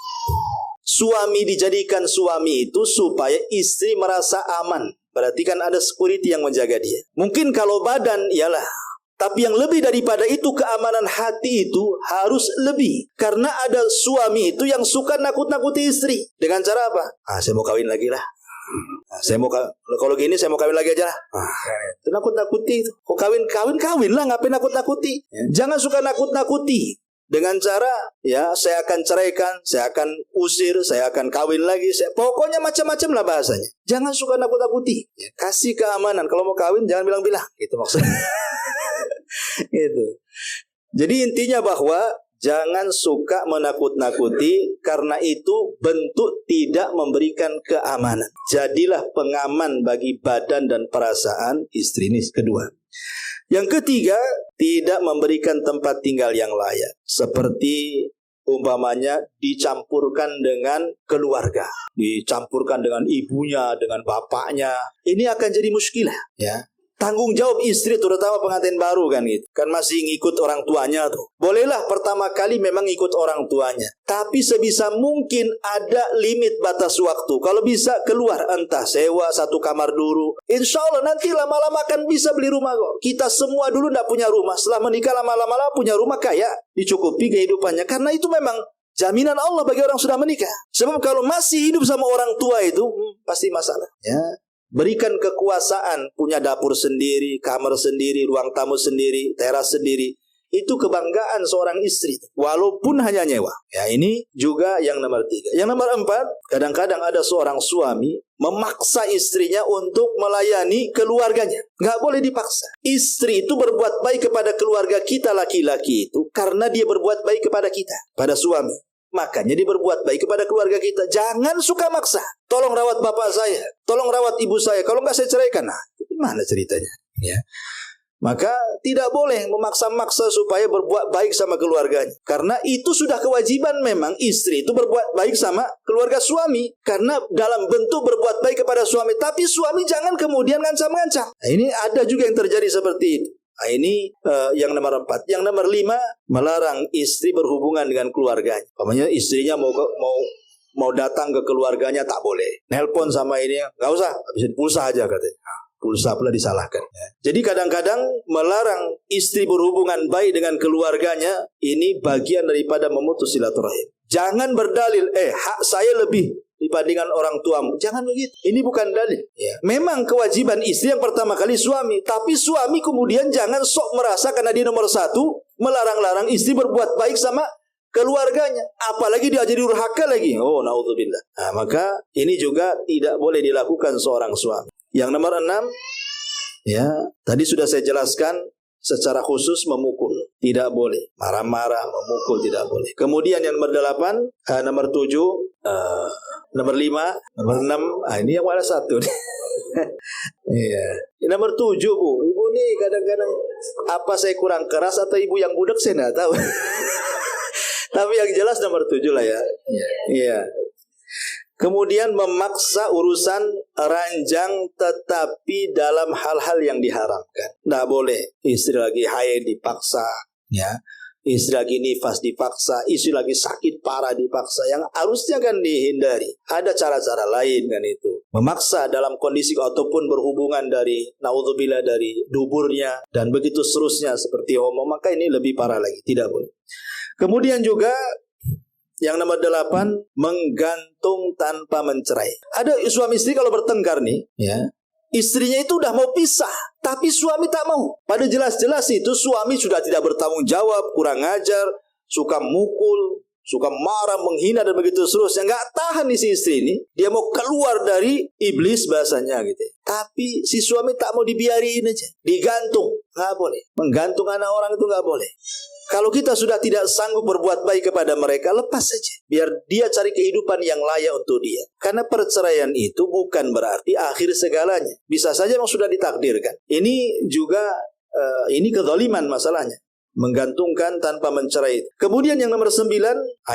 Suami dijadikan suami itu supaya istri merasa aman. Berarti kan ada security yang menjaga dia. Mungkin kalau badan, iyalah. Tapi yang lebih daripada itu, keamanan hati itu harus lebih. Karena ada suami itu yang suka nakut-nakuti istri. Dengan cara apa? Saya mau kawin lagi lah. Kalau gini saya mau kawin lagi aja lah. Itu nakut-nakuti. Kok kawin lah, ngapain nakut-nakuti? Jangan suka nakut-nakuti. Dengan cara, ya saya akan ceraikan, saya akan usir, saya akan kawin lagi. Pokoknya macam-macam lah bahasanya. Jangan suka nakut-nakuti. Kasih keamanan. Kalau mau kawin jangan bilang-bilang. Itu maksudnya. Gitu. Jadi intinya bahwa jangan suka menakut-nakuti, karena itu bentuk tidak memberikan keamanan. Jadilah pengaman bagi badan dan perasaan istri. Ini kedua. Yang ketiga, tidak memberikan tempat tinggal yang layak. Seperti umpamanya dicampurkan dengan keluarga, dicampurkan dengan ibunya, dengan bapaknya. Ini akan jadi muskilah, ya. Tanggung jawab istri, terutama pengantin baru kan gitu. Kan masih ngikut orang tuanya tuh. Bolehlah pertama kali memang ikut orang tuanya. Tapi sebisa mungkin ada limit batas waktu. Kalau bisa keluar, entah sewa 1 kamar dulu. Insya Allah nanti lama-lama kan bisa beli rumah kok. Kita semua dulu tidak punya rumah. Setelah menikah lama-lama punya rumah kaya. Dicukupi kehidupannya. Karena itu memang jaminan Allah bagi orang sudah menikah. Sebab kalau masih hidup sama orang tua itu pasti masalah, ya. Berikan kekuasaan, punya dapur sendiri, kamar sendiri, ruang tamu sendiri, teras sendiri. Itu kebanggaan seorang istri, walaupun hanya nyewa. Ya, ini juga yang nomor 3. Yang nomor 4, kadang-kadang ada seorang suami memaksa istrinya untuk melayani keluarganya. Nggak boleh dipaksa. Istri itu berbuat baik kepada keluarga kita laki-laki itu karena dia berbuat baik kepada kita, pada suami. Makanya dia berbuat baik kepada keluarga kita. Jangan suka maksa. Tolong rawat bapak saya, tolong rawat ibu saya. Kalau nggak saya ceraikan. Nah, gimana ceritanya? Ya. Maka tidak boleh memaksa-maksa supaya berbuat baik sama keluarganya. Karena itu sudah kewajiban memang istri itu berbuat baik sama keluarga suami. Karena dalam bentuk berbuat baik kepada suami. Tapi suami jangan kemudian ngancam-ngancam. Nah, ini ada juga yang terjadi seperti itu. Nah, ini yang nomor 4. Yang nomor 5, melarang istri berhubungan dengan keluarganya. Namanya istrinya mau datang ke keluarganya tak boleh. Nelpon sama ini, nggak usah, habisin pulsa aja katanya. Pulsa pula disalahkan. Jadi kadang-kadang melarang istri berhubungan baik dengan keluarganya, ini bagian daripada memutus silaturahim. Jangan berdalil, hak saya lebih dibandingkan orang tuamu. Jangan begitu. Ini bukan dalil. Ya. Memang kewajiban istri yang pertama kali suami. Tapi suami kemudian jangan sok merasa karena dia nomor 1 melarang-larang istri berbuat baik sama keluarganya, apalagi dia jadi durhaka lagi. Oh, naudzubillah. Nah, maka ini juga tidak boleh dilakukan seorang suami. Yang nomor 6, ya, tadi sudah saya jelaskan secara khusus memukul. Tidak boleh. Marah-marah, memukul tidak boleh. Kemudian yang nomor 8, nomor 7, nomor 5, nomor 6, ini yang mana satu nih? Iya. Nomor 7, Bu. Ibu nih kadang-kadang apa saya kurang keras atau ibu yang budak saya enggak tahu. Tapi yang jelas nomor 7 lah ya. Iya. Kemudian memaksa urusan ranjang tetapi dalam hal-hal yang diharamkan. Tidak boleh. Istri lagi haid dipaksa, ya. Istri lagi nifas dipaksa, istri lagi sakit parah dipaksa. Yang harusnya kan dihindari. Ada cara-cara lain kan itu. Memaksa dalam kondisi ataupun berhubungan dari naudzubillah dari duburnya dan begitu seterusnya seperti homo, maka ini lebih parah lagi. Tidak boleh. Kemudian juga yang nomor 8, menggantung tanpa mencerai. Ada suami istri kalau bertengkar nih, ya, istrinya itu udah mau pisah, tapi suami tak mau. Pada jelas-jelas itu suami sudah tidak bertanggung jawab, kurang ajar, suka mukul, suka marah, menghina dan begitu seterusnya. Nggak tahan nih si istri ini, dia mau keluar dari iblis bahasanya gitu. Tapi si suami tak mau, dibiarin aja, digantung, nggak boleh. Menggantung anak orang itu nggak boleh. Kalau kita sudah tidak sanggup berbuat baik kepada mereka, lepas saja. Biar dia cari kehidupan yang layak untuk dia. Karena perceraian itu bukan berarti akhir segalanya. Bisa saja memang sudah ditakdirkan. Ini juga, ini kezaliman masalahnya. Menggantungkan tanpa mencerai. Kemudian yang nomor 9,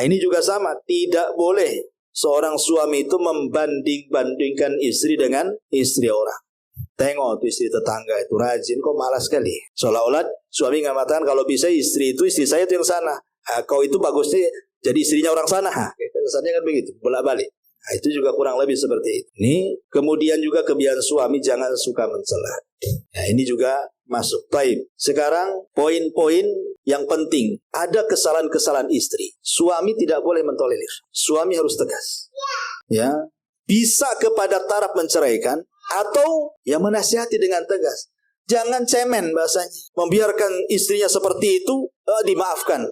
ini juga sama. Tidak boleh seorang suami itu membanding-bandingkan istri dengan istri orang. Tengok tuh istri tetangga itu rajin, kok malas sekali. Seolah-olah suami nggak mengatakan kalau bisa istri saya itu yang sana. Kau itu bagusnya jadi istrinya orang sana. Kesannya kan begitu, bolak-balik. Itu juga kurang lebih seperti itu. Ini kemudian juga kebiasaan suami jangan suka mencela. Ini juga masuk. Baik. Sekarang poin-poin yang penting. Ada kesalahan-kesalahan istri. Suami tidak boleh mentolerir. Suami harus tegas. Ya, bisa kepada taraf menceraikan. Atau yang menasihati dengan tegas. Jangan cemen bahasanya. Membiarkan istrinya seperti itu, dimaafkan.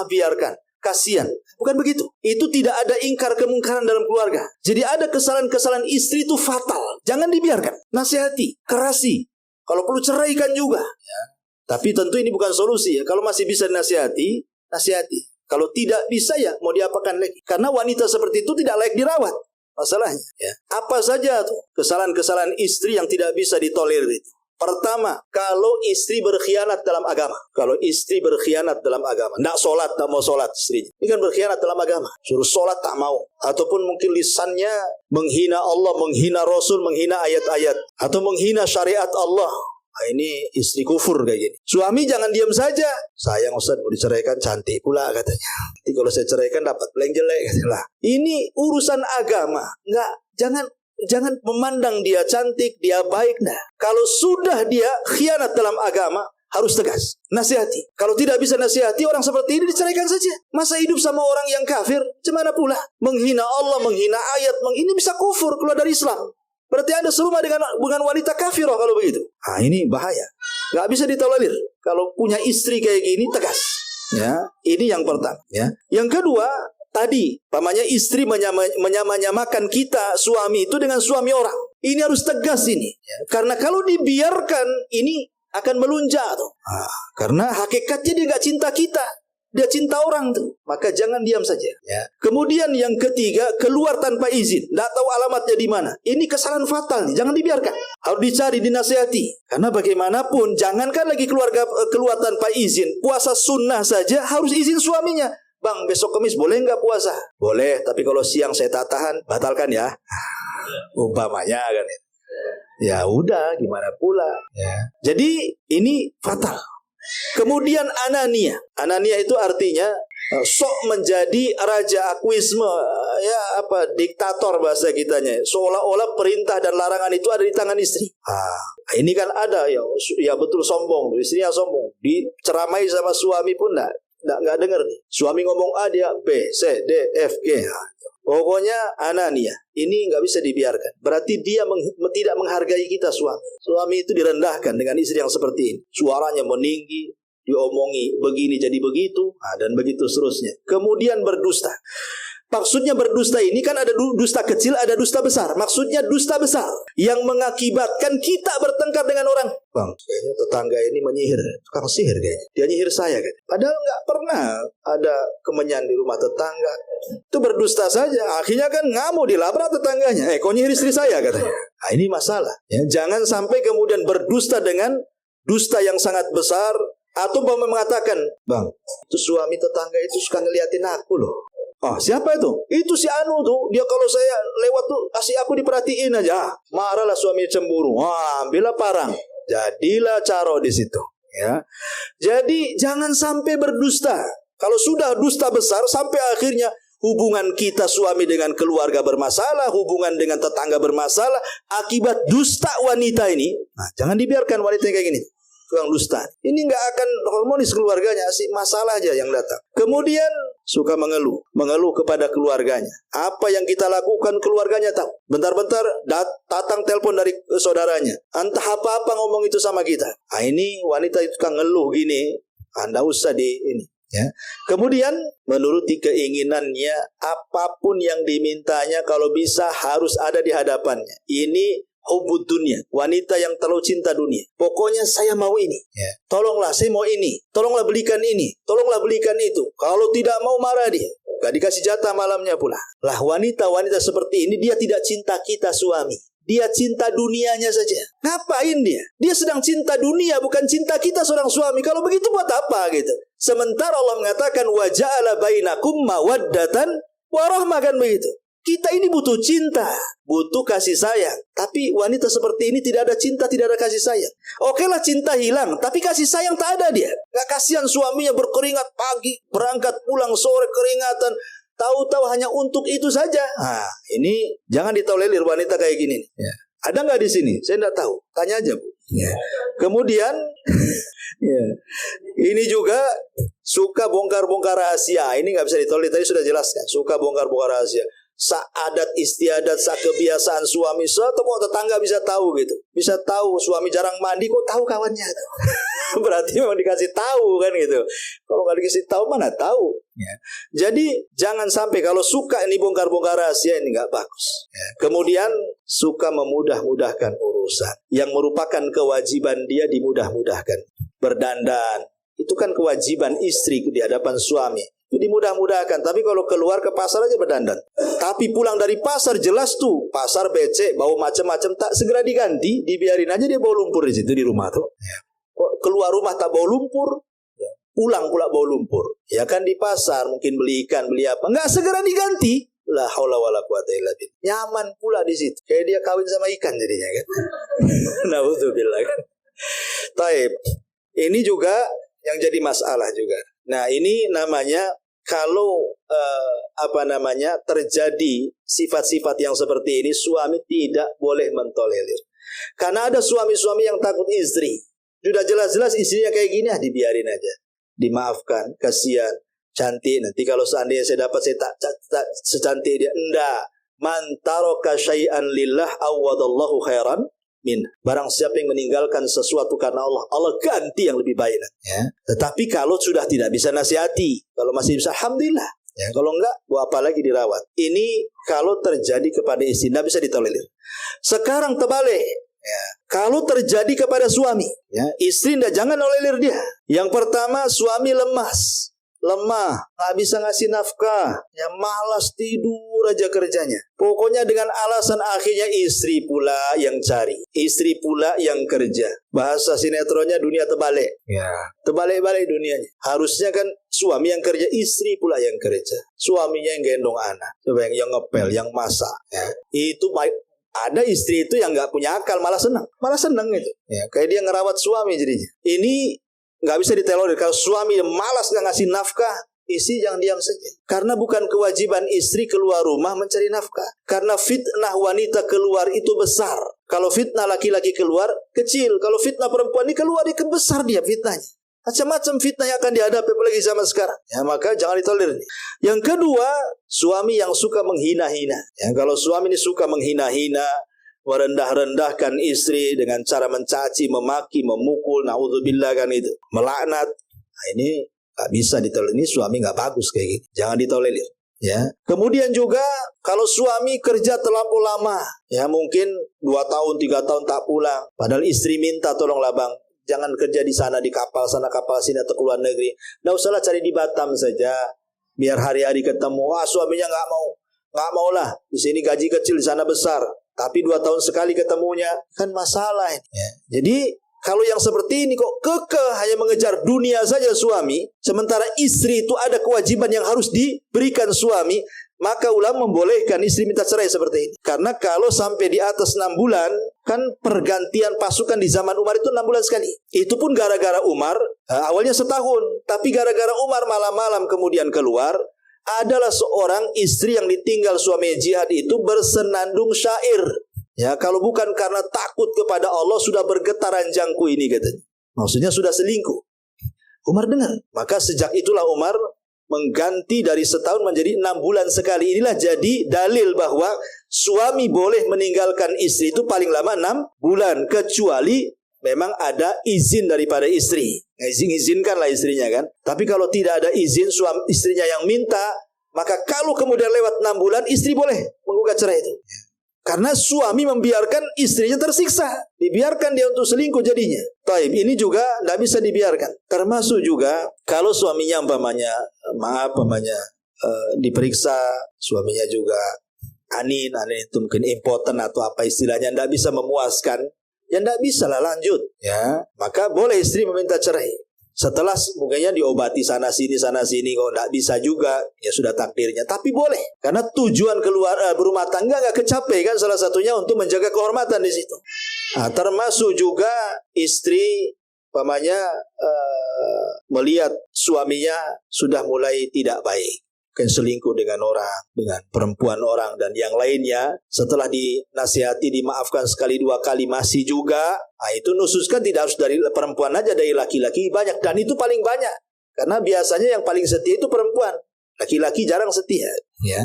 Biarkan. Kasihan. Bukan begitu. Itu tidak ada ingkar kemungkaran dalam keluarga. Jadi ada kesalahan-kesalahan istri itu fatal. Jangan dibiarkan. Nasihati. Kerasi. Kalau perlu ceraikan juga. Ya. Tapi tentu ini bukan solusi ya. Kalau masih bisa nasihati, nasihati. Kalau tidak bisa ya mau diapakan lagi. Karena wanita seperti itu tidak layak dirawat. Masalahnya, ya. Apa saja tuh kesalahan-kesalahan istri yang tidak bisa ditolerir itu? Pertama, kalau istri berkhianat dalam agama. Kalau istri berkhianat dalam agama, tidak sholat, tak mau sholat istrinya. Ini kan berkhianat dalam agama. Suruh sholat tak mau. Ataupun mungkin lisannya menghina Allah, menghina Rasul, menghina ayat-ayat. Atau menghina syariat Allah. Ini istri kufur kayak gini. Suami jangan diam saja. Sayang Ustaz mau diceraikan, cantik pula katanya. Nanti kalau saya ceraikan dapat paling jelek katanya. Ini urusan agama. Jangan memandang dia cantik, dia baik. Nah, kalau sudah dia khianat dalam agama, harus tegas. Nasihati. Kalau tidak bisa nasihati, orang seperti ini diceraikan saja. Masa hidup sama orang yang kafir, gimana pula? Menghina Allah, menghina ayat, ini bisa kufur, keluar dari Islam. Berarti Anda serumah dengan wanita kafirah kalau begitu. Ini bahaya. Gak bisa ditolerir. Kalau punya istri kayak gini, tegas. Ya, ini yang pertama. Ya. Yang kedua, tadi, pamannya istri menyamakan kita, suami itu dengan suami orang. Ini harus tegas ini. Ya. Karena kalau dibiarkan, ini akan melunjak. Karena hakikatnya dia gak cinta kita. Dia cinta orang tuh. Maka jangan diam saja. Ya. Kemudian yang ketiga, keluar tanpa izin. Tidak tahu alamatnya di mana. Ini kesalahan fatal nih. Jangan dibiarkan. Harus dicari, dinasihati. Karena bagaimanapun, jangankan lagi keluar tanpa izin. Puasa sunnah saja harus izin suaminya. Bang, besok Kamis boleh nggak puasa? Boleh, tapi kalau siang saya tak tahan, batalkan ya. Umpamanya kan. Ya udah, gimana pula. Ya. Jadi ini fatal. Kemudian anania. Anania itu artinya sok menjadi raja akuisme, ya diktator bahasa kitanya. Seolah-olah perintah dan larangan itu ada di tangan istri. Ini kan ada ya betul sombong, istrinya sombong. Diceramai sama suami pun enggak dengar. Suami ngomong A, dia B, C, D, F, G. Pokoknya anania. Ini nggak bisa dibiarkan. Berarti dia tidak menghargai kita suami. Suami itu direndahkan dengan istri yang seperti ini. Suaranya meninggi, diomongi begini jadi begitu, dan begitu seterusnya. Kemudian berdusta. Maksudnya berdusta ini kan ada dusta kecil, ada dusta besar. Maksudnya dusta besar yang mengakibatkan kita bertengkar dengan orang. Bang, kayaknya tetangga ini menyihir, tukang sihir kayaknya. Dia nyihir saya kan. Padahal nggak pernah ada kemenyan di rumah tetangga. Itu berdusta saja. Akhirnya kan ngamuk, dilabrak tetangganya. Kau nyihir istri saya katanya. Nah, ini masalah. Ya, jangan sampai kemudian berdusta dengan dusta yang sangat besar. Atau mengatakan, bang, itu suami tetangga itu suka ngeliatin aku loh. Oh, siapa itu? Itu si Anu tuh. Dia kalau saya lewat tuh kasih aku diperhatiin aja. Marahlah suami cemburu. Wah, ambillah parang. Jadilah caro di situ. Ya. Jadi jangan sampai berdusta. Kalau sudah dusta besar sampai akhirnya hubungan kita suami dengan keluarga bermasalah, hubungan dengan tetangga bermasalah akibat dusta wanita ini. Nah, jangan dibiarkan wanita yang kayak gini. Tukang dusta. Ini nggak akan harmonis keluarganya, sih masalah aja yang datang. Kemudian suka mengeluh kepada keluarganya. Apa yang kita lakukan keluarganya tahu. Bentar-bentar datang telepon dari saudaranya. Entah apa-apa ngomong itu sama kita. Nah, ini wanita itu kan ngeluh gini. Anda usah di ini. Ya. Kemudian menuruti keinginannya, apapun yang dimintanya kalau bisa harus ada di hadapannya. Ini hubud dunia, wanita yang terlalu cinta dunia. Pokoknya saya mau ini, ya. Tolonglah saya mau ini, tolonglah belikan ini, tolonglah belikan itu. Kalau tidak mau marah dia, gak dikasih jatah malamnya pula. Lah wanita-wanita seperti ini dia tidak cinta kita suami. Dia cinta dunianya saja. Ngapain dia? Dia sedang cinta dunia, bukan cinta kita seorang suami. Kalau begitu buat apa gitu? Sementara Allah mengatakan wa ja'ala bainakum mawaddatan wa rahmah, kan begitu. Kita ini butuh cinta, butuh kasih sayang. Tapi wanita seperti ini tidak ada cinta, tidak ada kasih sayang. Oke lah cinta hilang, tapi kasih sayang tak ada dia. Gak kasihan suaminya berkeringat pagi, berangkat pulang sore keringatan. Tahu-tahu hanya untuk itu saja. Nah, ini jangan ditolerir wanita kayak gini. Ya. Ada nggak di sini? Saya nggak tahu. Tanya aja, Bu. Ya. Kemudian, ya. Ini juga suka bongkar-bongkar rahasia. Ini nggak bisa ditolerir. Tadi sudah jelaskan. Suka bongkar-bongkar rahasia. Adat istiadat, kebiasaan suami, kok tetangga bisa tahu gitu. Bisa tahu suami jarang mandi, kok tahu kawannya. Berarti memang dikasih tahu kan gitu. Kalau nggak dikasih tahu mana tahu. Ya. Jadi jangan sampai kalau suka ini bongkar-bongkar rahasia ini nggak bagus. Ya. Kemudian suka memudah-mudahkan urusan yang merupakan kewajiban dia dimudah-mudahkan. Berdandan itu kan kewajiban istri di hadapan suami. Itu dimudah-mudahkan. Tapi kalau keluar ke pasar aja berdandan. Tapi pulang dari pasar jelas tuh pasar becek, bau macam-macam, tak segera diganti, dibiarin aja dia bau lumpur di situ di rumah tuh. Ya. Keluar rumah tak bau lumpur, ya. Pulang pula bau lumpur. Ya kan di pasar mungkin beli ikan, beli apa, nggak segera diganti. La haula wala quwata illa billah. Nyaman pula di situ. Kayak dia kawin sama ikan jadinya kan. Nauzubillah kan. Taib. Ini juga yang jadi masalah juga. Nah, ini namanya kalau terjadi sifat-sifat yang seperti ini, suami tidak boleh mentolerir. Karena ada suami-suami yang takut istri. Sudah jelas-jelas istrinya kayak gini, dibiarin aja. Dimaafkan, kasihan, cantik. Nanti kalau seandainya saya dapat, saya tak secantik dia. Enggak. Man taraka syai'an lillah awadallahu khairan min. Barang siapa yang meninggalkan sesuatu karena Allah, Allah ganti yang lebih baik. Ya. Tetapi kalau sudah tidak bisa nasihati, kalau masih bisa, alhamdulillah. Ya, kalau enggak, buat apa lagi dirawat? Ini kalau terjadi kepada istri, tidak bisa ditolerir. Sekarang terbalik. Ya. Kalau terjadi kepada suami, ya, istri jangan tolerir dia. Yang pertama, suami lemah, nggak bisa ngasih nafkah, ya malas tidur aja kerjanya. Pokoknya dengan alasan akhirnya istri pula yang cari, istri pula yang kerja. Bahasa sinetronnya dunia terbalik. Ya. Terbalik-balik dunianya. Harusnya kan suami yang kerja, istri pula yang kerja. Suaminya yang gendong anak, yang ngepel, yang masak. Ya. Itu baik. Ada istri itu yang nggak punya akal, malah senang itu. Ya. Kayak dia ngerawat suami jadinya. Ini nggak bisa ditolerir. Kalau suami malas nggak ngasih nafkah, istri jangan diam saja. Karena bukan kewajiban istri keluar rumah mencari nafkah. Karena fitnah wanita keluar itu besar. Kalau fitnah laki-laki keluar kecil. Kalau fitnah perempuan ini keluar dia besar dia fitnahnya. Macam-macam fitnah yang akan dihadapi apalagi zaman sekarang. Ya, maka jangan ditolerir. Yang kedua, suami yang suka menghina-hina. Ya, kalau suami ini suka menghina-hina, merendah-rendahkan istri dengan cara mencaci, memaki, memukul, naudzubillah kan itu, melaknat, Ini nggak bisa ditolerir, ini suami nggak bagus kayak gitu, jangan ditolerir. Ya, kemudian juga kalau suami kerja terlampau lama, ya mungkin 2 tahun 3 tahun tak pulang, padahal istri minta tolonglah bang, jangan kerja di sana, di kapal sana kapal sini atau ke luar negeri, nggak usahlah cari di Batam saja, biar hari-hari ketemu. Wah suaminya nggak mau lah, di sini gaji kecil, di sana besar, tapi 2 tahun sekali ketemunya, kan masalah ini. Ya. Jadi kalau yang seperti ini kok kekeh hanya mengejar dunia saja suami, sementara istri itu ada kewajiban yang harus diberikan suami, maka ulama membolehkan istri minta cerai seperti ini. Karena kalau sampai di atas 6 bulan, kan pergantian pasukan di zaman Umar itu 6 bulan sekali. Itu pun gara-gara Umar, awalnya setahun, tapi gara-gara Umar malam-malam kemudian keluar, adalah seorang istri yang ditinggal suami jihad itu bersenandung syair. Ya, kalau bukan karena takut kepada Allah, sudah bergetar ranjangku ini katanya. Maksudnya sudah selingkuh. Umar dengar. Maka sejak itulah Umar mengganti dari setahun menjadi 6 bulan sekali. Inilah jadi dalil bahwa suami boleh meninggalkan istri itu paling lama 6 bulan. Kecuali memang ada izin daripada istri. Izinkanlah istrinya kan. Tapi kalau tidak ada izin suami istrinya yang minta, maka kalau kemudian lewat 6 bulan, istri boleh menggugat cerai itu. Karena suami membiarkan istrinya tersiksa. Dibiarkan dia untuk selingkuh jadinya. Taib, ini juga tidak bisa dibiarkan. Termasuk juga kalau suaminya diperiksa, suaminya juga anin itu mungkin impoten atau apa istilahnya, tidak bisa memuaskan, ya tidak bisa lah lanjut. Ya, maka boleh istri meminta cerai. Setelah mungkinnya diobati sana sini kok tidak bisa juga, ya sudah takdirnya. Tapi boleh, karena tujuan berumah tangga nggak kecapai kan, salah satunya untuk menjaga kehormatan di situ. Nah, termasuk juga istri melihat suaminya sudah mulai tidak baik, kan selingkuh dengan perempuan orang dan yang lainnya, setelah dinasihati, dimaafkan sekali 2 kali masih juga, itu nususkan tidak harus dari perempuan aja, dari laki-laki banyak, dan itu paling banyak, karena biasanya yang paling setia itu perempuan, laki-laki jarang setia. Ya,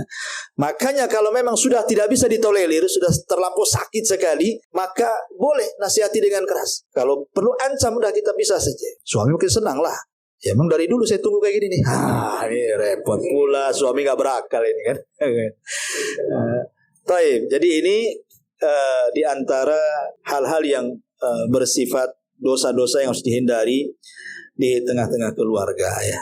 makanya kalau memang sudah tidak bisa ditolerir, sudah terlampau sakit sekali, maka boleh nasihati dengan keras. Kalau perlu ancam, udah kita pisah saja. Suami mungkin senang lah. Ya emang dari dulu saya tunggu kayak gini nih. Ini repot pula, suami gak berakal ini kan. Taib. Jadi ini di antara hal-hal yang bersifat dosa-dosa yang harus dihindari di tengah-tengah keluarga ya.